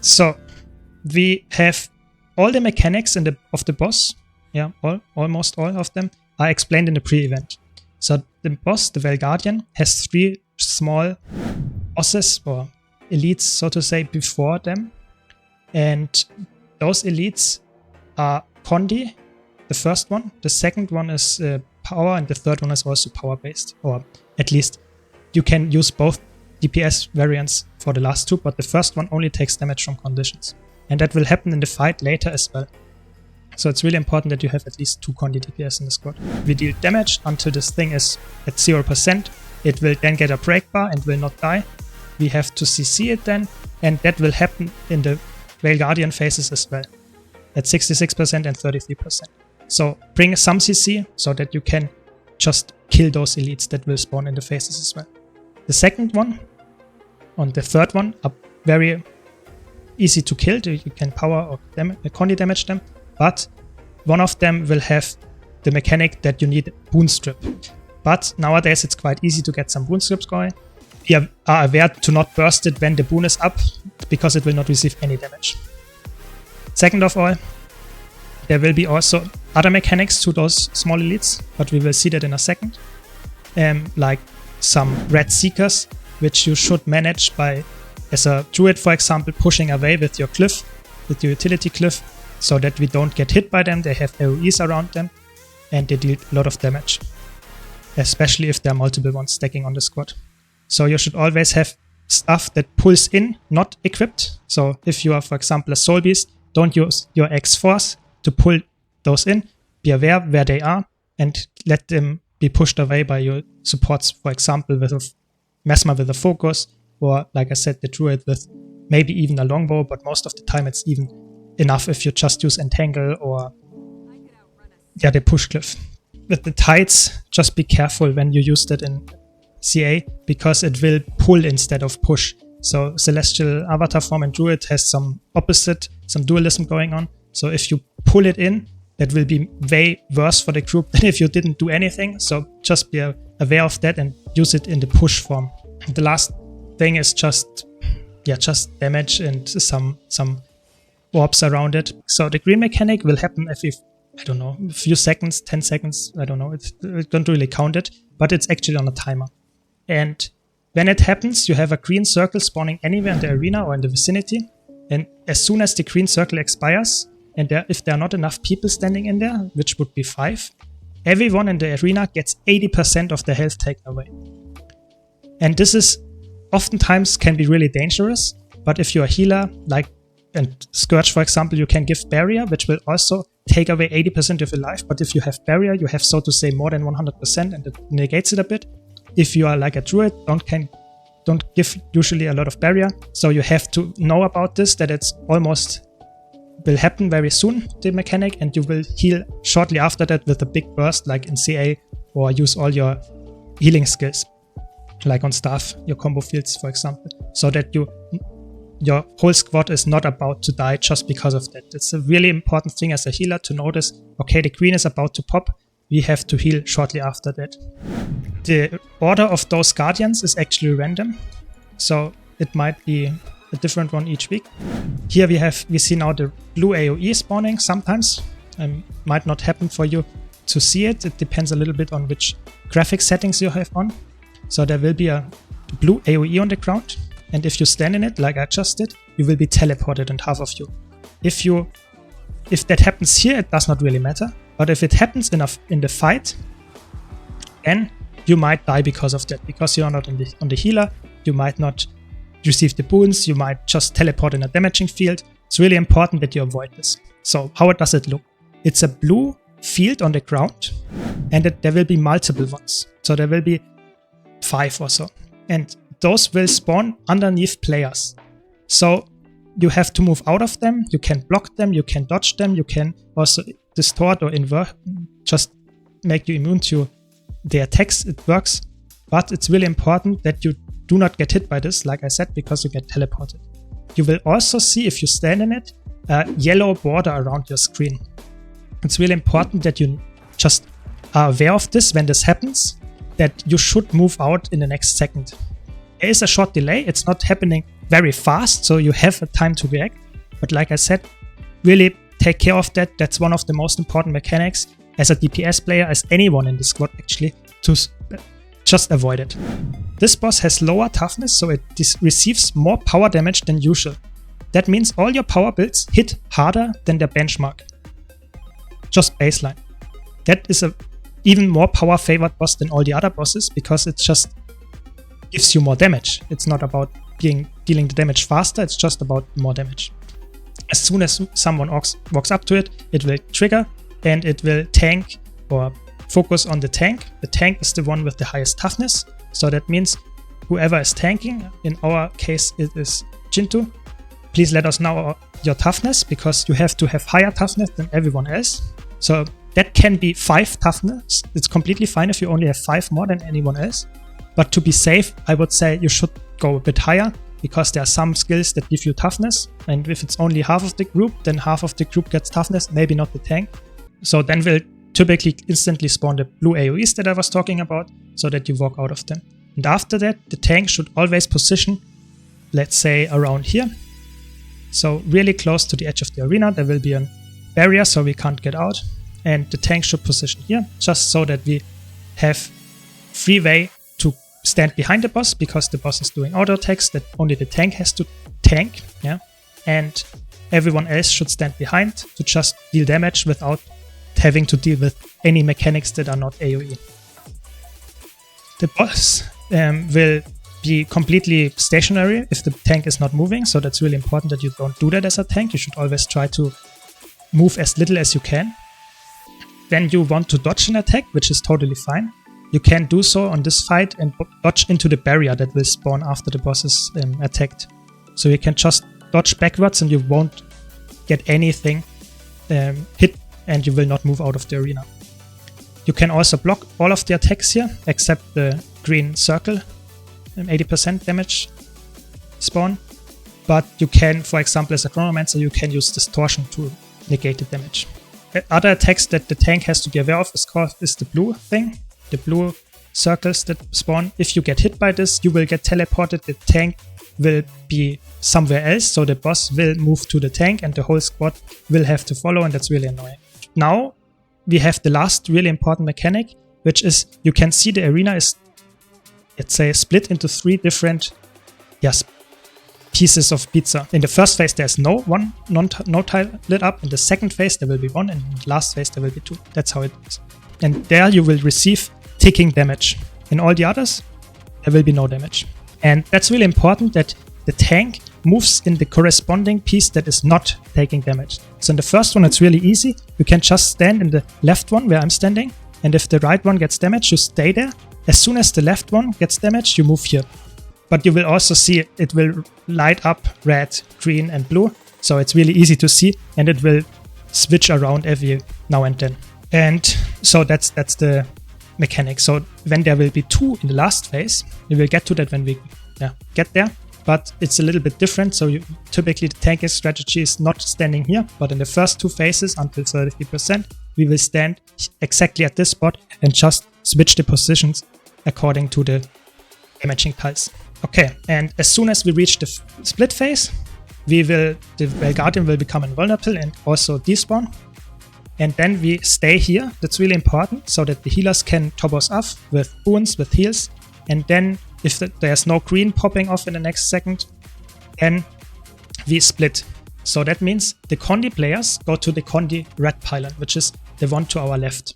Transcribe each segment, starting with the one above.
So we have all the mechanics of the boss. Yeah, almost all of them are explained in the pre-event. So the boss, the Vale Guardian, has 3 small bosses or elites, so to say, before them. And those elites are Condi, the first one. The second one is power, and the third one is also power-based. Or at least you can use both DPS variants for the last 2, but the first one only takes damage from conditions. And that will happen in the fight later as well. So it's really important that you have at least 2 Condi DPS in the squad. We deal damage until this thing is at 0%. It will then get a break bar and will not die. We have to CC it then, and that will happen in the Vale Guardian phases as well, at 66% and 33%. So bring some CC so that you can just kill those elites that will spawn in the phases as well. The second one and the third one are very easy to kill. You can power or Condi damage them, but one of them will have the mechanic that you need Boon Strip. But nowadays it's quite easy to get some Boon Strips going. We are aware to not burst it when the boon is up, because it will not receive any damage. Second of all, there will be also other mechanics to those small elites, but we will see that in a second. Like some red seekers, which you should manage by, as a druid for example, pushing away with your cliff, with your utility cliff, so that we don't get hit by them. They have AoEs around them and they deal a lot of damage, especially if there are multiple ones stacking on the squad. So you should always have stuff that pulls in, not equipped. So if you are, for example, a soul beast, don't use your X-Force to pull those in. Be aware where they are and let them be pushed away by your supports, for example, with a Mesmer with a focus, or like I said, the druid with maybe even a longbow, but most of the time it's even enough if you just use Entangle or the push cliff. With the tides, just be careful when you use that in CA, because it will pull instead of push. So Celestial Avatar form and Druid has some dualism going on. So if you pull it in, that will be way worse for the group than if you didn't do anything. So just be aware of that and use it in the push form. And the last thing is just damage and some orbs around it. So the green mechanic will happen every, I don't know, a few seconds, 10 seconds, I don't know, it don't really count it, but it's actually on a timer. And when it happens, you have a green circle spawning anywhere in the arena or in the vicinity. And as soon as the green circle expires, and if there are not enough people standing in there, which would be 5, everyone in the arena gets 80% of their health taken away. And this is oftentimes can be really dangerous, but if you're a healer, and Scourge for example, you can give Barrier, which will also take away 80% of your life. But if you have Barrier, you have, so to say, more than 100%, and it negates it a bit. If you are like a druid, don't give usually a lot of barrier, so you have to know about this, that it's almost will happen very soon, the mechanic, and you will heal shortly after that with a big burst like in CA, or use all your healing skills, like on staff, your combo fields for example, so that your whole squad is not about to die just because of that. It's a really important thing as a healer to notice, okay, the green is about to pop, we have to heal shortly after that. The order of those guardians is actually random, so it might be a different one each week. Here we see now the blue AoE spawning sometimes. Might not happen for you to see it. It depends a little bit on which graphic settings you have on. So there will be a blue AoE on the ground, and if you stand in it like I just did, you will be teleported, and half of you. If that happens here, it does not really matter. But if it happens in the fight, then you might die because of that, because you are not on the healer, you might not receive the boons, you might just teleport in a damaging field. It's really important that you avoid this. So how does it look? It's a blue field on the ground, and there will be multiple ones. So there will be 5 or so, and those will spawn underneath players. So you have to move out of them, you can block them, you can dodge them, you can also distort or invert, just make you immune to the attacks. It works, but it's really important that you do not get hit by this, like I said, because you get teleported. You will also see, if you stand in it, a yellow border around your screen. It's really important that you just are aware of this when this happens, that you should move out in the next second. There is a short delay. It's not happening very fast, so you have a time to react. But like I said, really take care of that. That's one of the most important mechanics as a DPS player, as anyone in the squad actually, to just avoid it. This boss has lower toughness, so it receives more power damage than usual. That means all your power builds hit harder than their benchmark. Just baseline. That is a even more power favored boss than all the other bosses, because it just gives you more damage. It's not about dealing the damage faster, it's just about more damage. As soon as someone walks up to it, it will trigger and it will tank or focus on the tank. The tank is the one with the highest toughness, so that means whoever is tanking, in our case it is Jintu, please let us know your toughness, because you have to have higher toughness than everyone else. So that can be 5 toughness. It's completely fine if you only have 5 more than anyone else. But to be safe, I would say you should go a bit higher, because there are some skills that give you toughness. And if it's only half of the group, then half of the group gets toughness, maybe not the tank. So then we'll typically instantly spawn the blue AoEs that I was talking about, so that you walk out of them. And after that, the tank should always position, let's say, around here. So really close to the edge of the arena. There will be a barrier so we can't get out. And the tank should position here, just so that we have free way to stand behind the boss, because the boss is doing auto attacks that only the tank has to tank, yeah. And everyone else should stand behind to just deal damage without having to deal with any mechanics that are not AoE. The boss will be completely stationary if the tank is not moving, so that's really important that you don't do that as a tank. You should always try to move as little as you can. Then you want to dodge an attack, which is totally fine. You can do so on this fight and dodge into the barrier that will spawn after the boss is attacked. So you can just dodge backwards and you won't get anything hit, and you will not move out of the arena. You can also block all of the attacks here, except the green circle, 80% damage spawn. But you can, for example, as a Chronomancer, you can use Distortion to negate the damage. Other attacks that the tank has to be aware of is the blue thing, the blue circles that spawn. If you get hit by this, you will get teleported. The tank will be somewhere else, so the boss will move to the tank and the whole squad will have to follow, and that's really annoying. Now we have the last really important mechanic, which is you can see the arena is, let's say, split into 3 different pieces of pizza. In the first phase there's no tile lit up, in the second phase there will be 1, and in the last phase there will be 2. That's how it is. And there you will receive ticking damage. In all the others there will be no damage. And that's really important, that the tank moves in the corresponding piece that is not taking damage. So in the first one it's really easy. You can just stand in the left one where I'm standing, and if the right one gets damaged, you stay there. As soon as the left one gets damaged, you move here. But you will also see it will light up red, green and blue. So it's really easy to see, and it will switch around every now and then. And so that's the mechanic. So when there will be 2 in the last phase, we will get to that when we get there. But it's a little bit different. So typically the tanking strategy is not standing here, but in the first 2 phases until 33%, we will stand exactly at this spot and just switch the positions according to the damaging tiles. Okay, and as soon as we reach the split phase, the Vale Guardian will become invulnerable and also despawn. And then we stay here. That's really important, so that the healers can top us off with boons, with heals. And then if there's no green popping off in the next second, then we split. So that means the Condi players go to the Condi red pylon, which is the one to our left.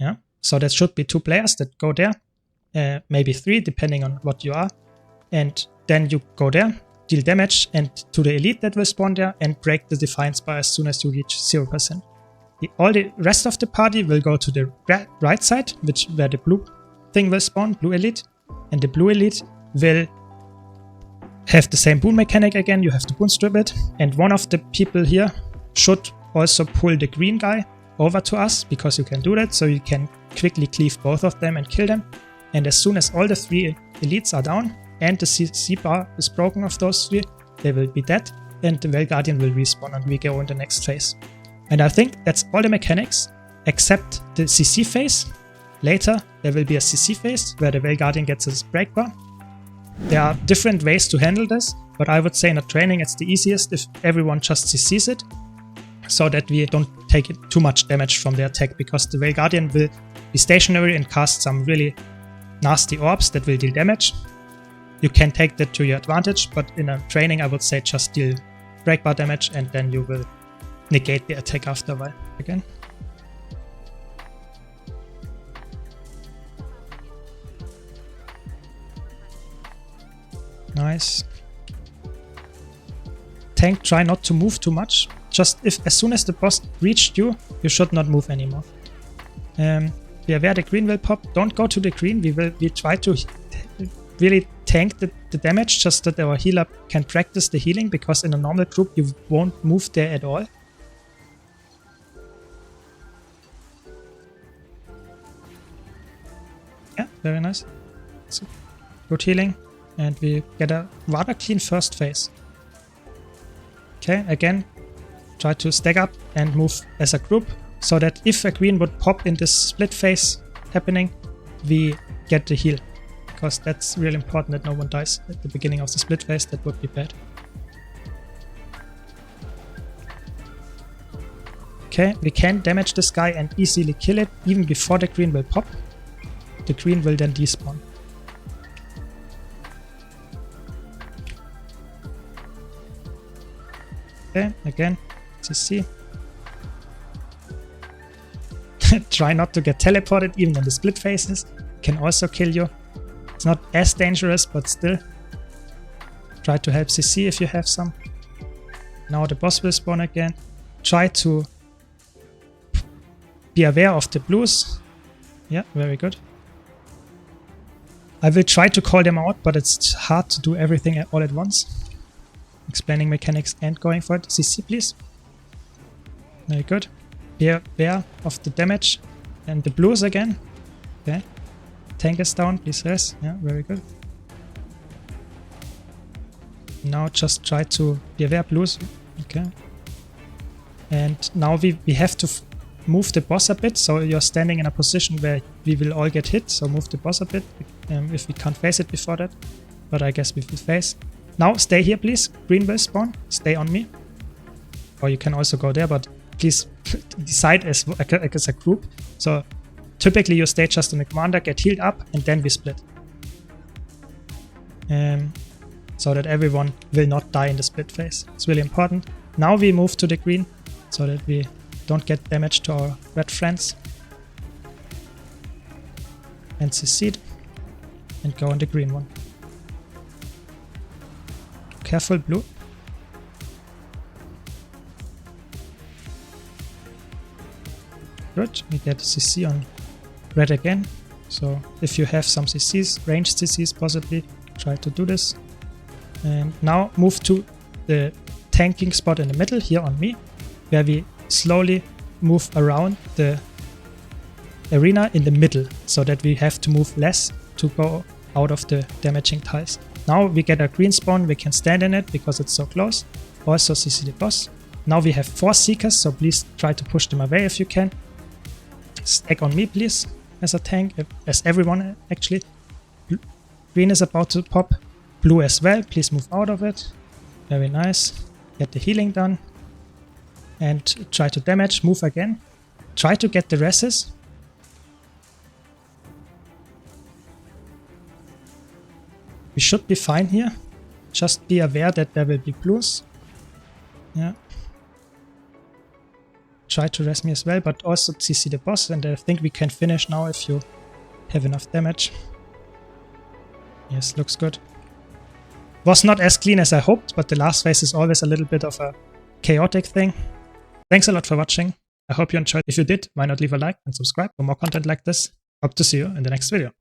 Yeah. So there should be 2 players that go there. Maybe 3, depending on what you are. And then you go there, deal damage, and to the elite that will spawn there, and break the Defiance bar as soon as you reach 0%. All the rest of the party will go to the right side, where the blue thing will spawn, blue elite. And the blue elite will have the same boon mechanic again. You have to boon strip it. And one of the people here should also pull the green guy over to us, because you can do that. So you can quickly cleave both of them and kill them. And as soon as all the 3 elites are down and the CC bar is broken of those 3, they will be dead, and the Vale Guardian will respawn and we go in the next phase. And I think that's all the mechanics except the CC phase. Later there will be a CC phase where the Vale Guardian gets his break bar, There are different ways to handle this, but I would say in a training it's the easiest if everyone just CCs it, so that we don't take too much damage from the attack, because the Vale Guardian will be stationary and cast some really nasty orbs that will deal damage. You can take that to your advantage, but in a training I would say just deal breakbar damage and then you will negate the attack after a while again. Nice. Tank, try not to move too much. Just as soon as the boss reached you, you should not move anymore. Be aware the green will pop. Don't go to the green. We try to really tank the damage just that our healer can practice the healing, because in a normal group you won't move there at all. Yeah, very nice. So, good healing. And we get a rather clean first phase. Okay, again, try to stack up and move as a group, so that if a green would pop in this split phase happening, we get the heal. Because that's really important that no one dies at the beginning of the split phase. That would be bad. Okay, we can damage this guy and easily kill it even before the green will pop. The green will then despawn. Okay, again, CC. Try not to get teleported even in the split phases. Can also kill you. It's not as dangerous, but still. Try to help CC if you have some. Now the boss will spawn again. Try to be aware of the blues. Yeah, very good. I will try to call them out, but it's hard to do everything all at once. Explaining mechanics and going for it. CC, please. Very good. Be aware of the damage and the blues again. Okay. Tank is down, please rest. Yeah, very good. Now just try to be aware blues. Okay. And now we have to move the boss a bit, so you're standing in a position where we will all get hit, so move the boss a bit if we can't face it before that, but I guess we will face. Now stay here please, green will spawn, stay on me, or you can also go there, but please decide as a group. So typically you stay just on the commander, get healed up, and then we split. So that everyone will not die in the split phase. It's really important. Now we move to the green, so that we don't get damage to our red friends. And secede. And go on the green one. Careful, blue. Good, we get CC on red again. So if you have some CCs, ranged CCs possibly, try to do this. And now move to the tanking spot in the middle, here on me, where we slowly move around the arena in the middle, so that we have to move less to go out of the damaging tiles. Now we get a green spawn, we can stand in it because it's so close. Also CC the boss. Now we have 4 seekers, so please try to push them away if you can. Stack on me please, as a tank, as everyone actually. Green is about to pop. Blue as well, please move out of it. Very nice. Get the healing done. And try to damage, move again. Try to get the reses. We should be fine here. Just be aware that there will be blues. Yeah. Try to res me as well, but also CC the boss, and I think we can finish now if you have enough damage. Yes, looks good. Was not as clean as I hoped, but the last phase is always a little bit of a chaotic thing. Thanks a lot for watching. I hope you enjoyed. If you did, why not leave a like and subscribe for more content like this. Hope to see you in the next video.